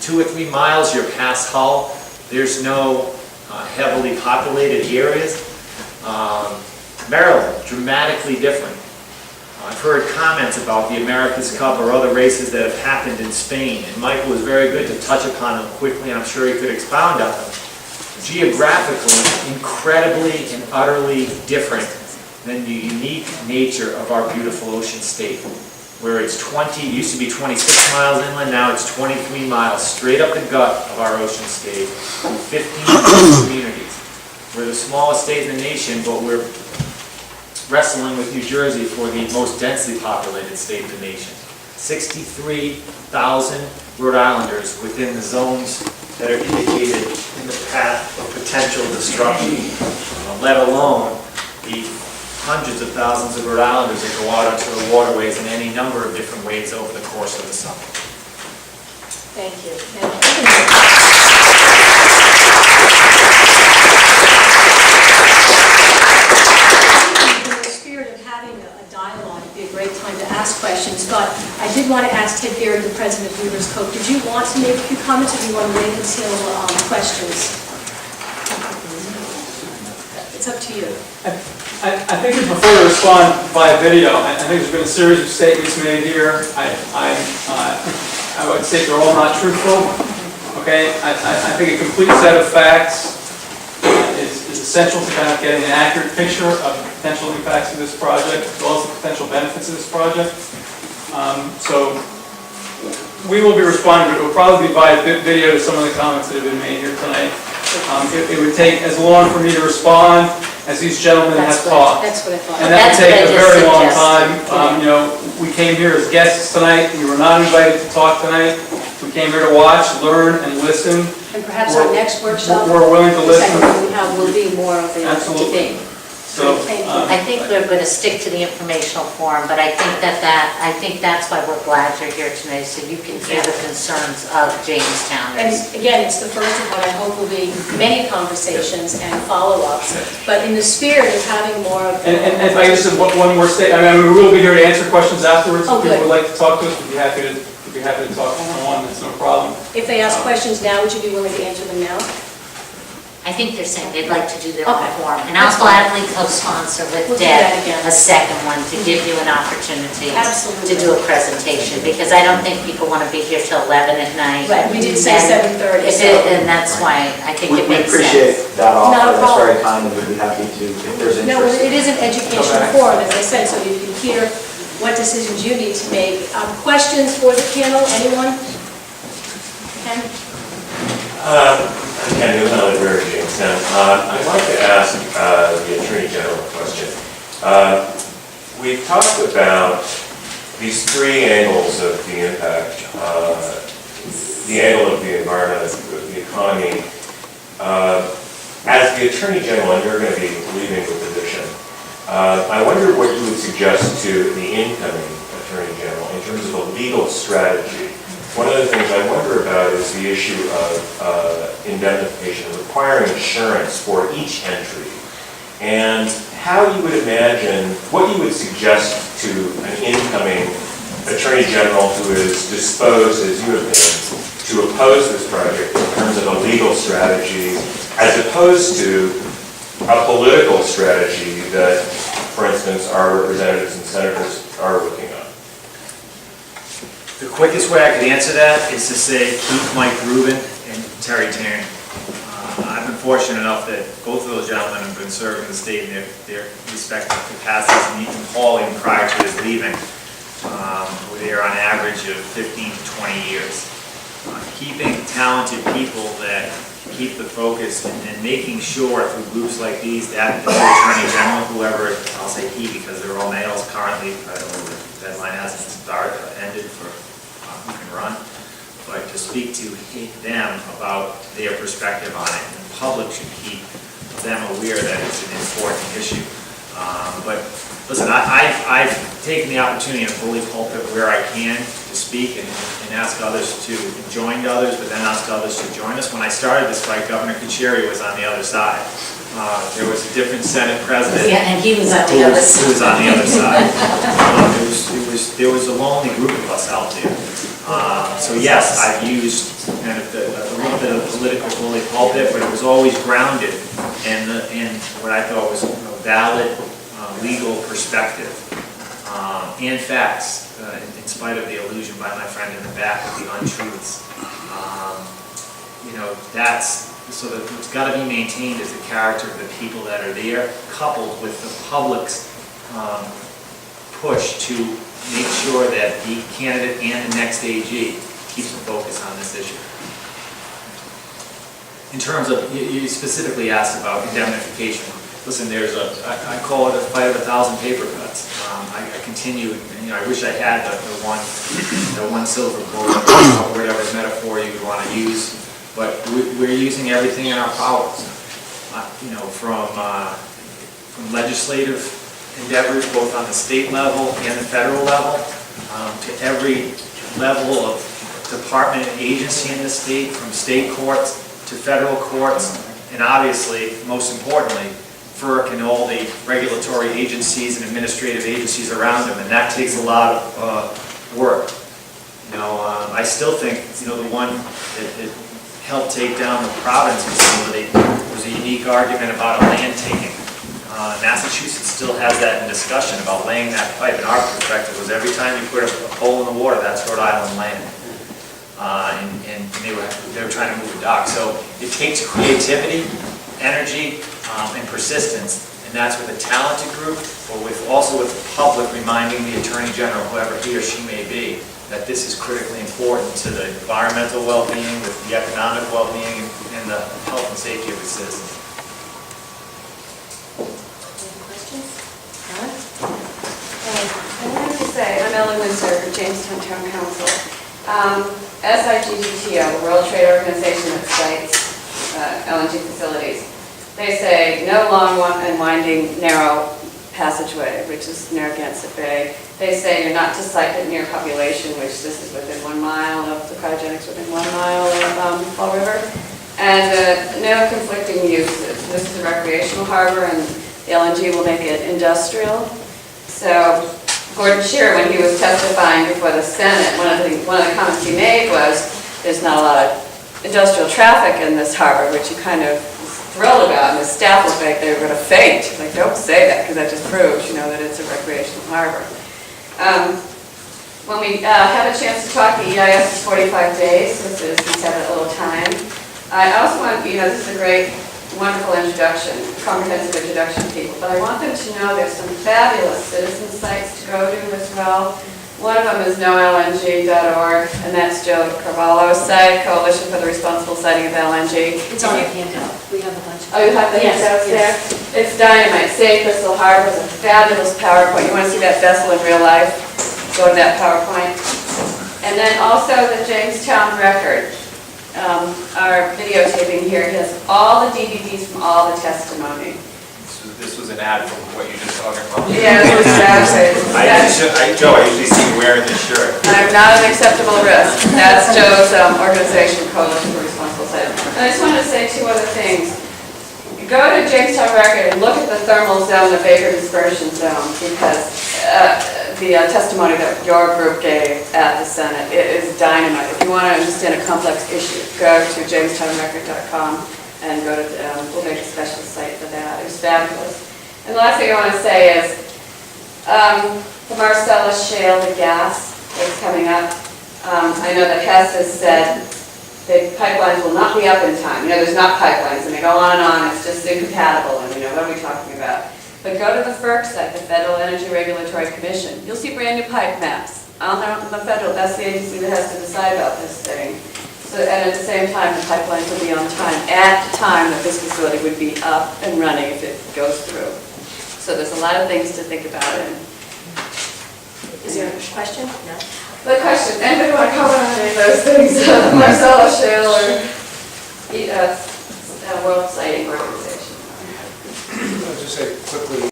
2 or 3 miles, you're past Hull. There's no heavily populated areas. Maryland, dramatically different. I've heard comments about the America's Cup or other races that have happened in Spain, and Michael was very good to touch upon them quickly, and I'm sure he could expound on them. Geographically, incredibly and utterly different than the unique nature of our beautiful ocean state, where it's 20, it used to be 26 miles inland, now it's 23 miles straight up the gut of our ocean state, 15 communities. We're the smallest state in the nation, but we're wrestling with New Jersey for the most densely populated state in the nation. 63,000 Rhode Islanders within the zones that are indicated in the path of potential destruction, let alone the hundreds of thousands of Rhode Islanders that go out onto the waterways in any number of different ways over the course of the summer. Thank you. In the spirit of having a dialogue, it'd be a great time to ask questions, but I did want to ask Ted Beard, the president of Weavers Cove, did you want to make a few comments, or do you want to wait until questions? It's up to you. I think we prefer to respond via video. I think there's been a series of statements made here. I would say they're all not truthful. Okay, I think a complete set of facts is essential to kind of getting an accurate picture of the potential impacts of this project, as well as the potential benefits of this project. So we will be responding, but it will probably be via video to some of the comments that have been made here tonight. It would take as long for me to respond as these gentlemen have talked. That's what I thought. And that would take a very long time. You know, we came here as guests tonight. We were not invited to talk tonight. We came here to watch, learn, and listen. And perhaps our next workshop, we're willing to listen. Will be more of a debate. So, I think we're going to stick to the informational forum, but I think that's why we're glad you're here tonight, so you can hear the concerns of Jamestowners. And again, it's the first of what I hope will be many conversations and follow-ups, but in the spirit of having more of... And if I just have one more statement, I mean, we will be here to answer questions afterwards. Oh, if people good. would like to talk to us, we'd be happy to talk one-on-one. That's no problem. If they ask questions now, would you be willing to answer them now? I think they're saying they'd like to do their own Okay. forum, and I'll gladly co-sponsor with We'll do Deb that again. a second one to give you an opportunity Absolutely. to do a presentation, because I don't think people want to be here till 11 at night. Right, we did say And 7:30. And that's why I think it We makes sense. appreciate that Not a offer, that's problem. very kind, and we'd be happy to, if there's No, interest. it is an educational Okay. forum, as I said, so you can hear what decisions you need to make. Questions for the panel, anyone? Ken? Ken Newman, I live here in Jamestown. I'd like to ask the Attorney General a question. We've talked about these three angles of the impact, the angle of the environment, the economy. As the Attorney General, and you're going to be leaving the position, I wonder what you would suggest to the incoming Attorney General in terms of a legal strategy. One of the things I wonder about is the issue of indemnification, requiring insurance for each entry, and how you would imagine, what you would suggest to an incoming Attorney General who is disposed, as you have been, to oppose this project in terms of a legal strategy, as opposed to a political strategy that, for instance, our representatives and senators are looking at. The quickest way I could answer that is to say keep Mike Rubin and Terry Tierney. I've been fortunate enough that both of those gentlemen have been serving the state in their respective capacities, and even Paul, even prior to his leaving, were there on average of 15 to 20 years. Keeping talented people that keep the focus and making sure through groups like these that the Attorney General, whoever, I'll say he because they're all males currently, I don't know, the deadline hasn't ended for who can run, but to speak to them about their perspective on it, and the public should keep them aware that it's an important issue. But listen, I've taken the opportunity in a bully pulpit where I can to speak and ask others to join others, but then ask others to join us. When I started this fight, Governor Kucheri was on the other side. There was a different Senate president. Yeah, and he was on the other side. Who was on the other side. There was a lonely group of us out there. So yes, I've used kind of bit, but it was always grounded in what I thought was a valid legal perspective and facts, in spite of the illusion by my friend in the back of the untruths. So that what's got to be maintained is the character of the people that are there, coupled with the public's push to make sure that the candidate and the next AG keeps the focus on this issue. In terms of, you specifically asked about indemnification. Listen, I call it a fight of 1,000 paper cuts. I continue, and I wish I had the one silver bullet, or whatever metaphor you want to use, but we're using everything in our powers. From legislative endeavors, both on the state level and the federal level, to every level of department and agency in the state, from state courts to federal courts, and obviously, most importantly, FERC and all the regulatory agencies and administrative agencies around them, and that takes a lot of work. I still think, the one that helped take down the Providence facility was a unique argument about a land taking. Massachusetts still has that in discussion about laying that pipe. And our perspective was every time you put a hole in the water, that's Rhode Island land. And they were trying to move a dock. So it takes creativity, energy, and persistence, and that's with a talented group, but also with the public reminding the Attorney General, whoever he or she may be, that this is critically important to the environmental well-being, with the economic well-being, and the health and safety of the citizens. Any questions? I wanted to say, I'm Ellen Windsor, Jamestown Town Council. SIGGTO, the World Trade Organization that cites LNG facilities, they say no long and winding narrow passageway, which is Narragansett Bay. They say you're not to site it near population, which this is within 1 mile of the cryogenics, within 1 mile of Fall River. And no conflicting uses. This is a recreational harbor, and the LNG will make it industrial. So Gordon Shearer, when he was testifying before the Senate, one of the comments he made was, there's not a lot of industrial traffic in this harbor, which he kind of was thrilled about, and the staff was like, they were going to faint. Like, don't say that, because that just proves, that it's a recreational harbor. When we have a chance to talk, the EIS is 45 days, so citizens have a little time. I also want, this is a great, wonderful introduction, comprehensive introduction to people, but I want them to know there's some fabulous citizen sites to go to as well. One of them is NoLNG.org, and that's Joe Carvalho's site, Coalition for the Responsible Siting of LNG. It's on your handout. We have a bunch of. Oh, you have the handouts there? It's dynamite. Save Crystal Harbor is a fabulous PowerPoint. You want to see that vessel in real life? Go to that PowerPoint. And then also the Jamestown Record. Our videotaping here has all the DVDs from all the testimony. This was an ad from what you just talking about. Yeah, exactly. Joe, I usually see you wearing this shirt. I'm not an acceptable risk. That's Joe's organization, Coalition for Responsible Siting. And I just wanted to say 2 other things. Go to Jamestown Record and look at the thermal zone, the vapor dispersion zone, because the testimony that your group gave at the Senate is dynamite. If you want to understand a complex issue, go to jamestownrecord.com and go to, we'll make a special site for that. It was fabulous. And the last thing I want to say is, the Marcellus Shale, the gas that's coming up, I know that Hess has said the pipelines will not be up in time. There's not pipelines, and they go on and on. It's just incompatible, and what are we talking about? But go to the FERC site, the Federal Energy Regulatory Commission. You'll see brand new pipe maps. On the federal, that's the agency that has to decide about this thing. So, and at the same time, the pipelines will be on time at the time that this facility would be up and running if it goes through. So there's a lot of things to think about. Is there a question? No. The question, anybody want to comment on any of those things? Marcellus Shale or World Siting Organization?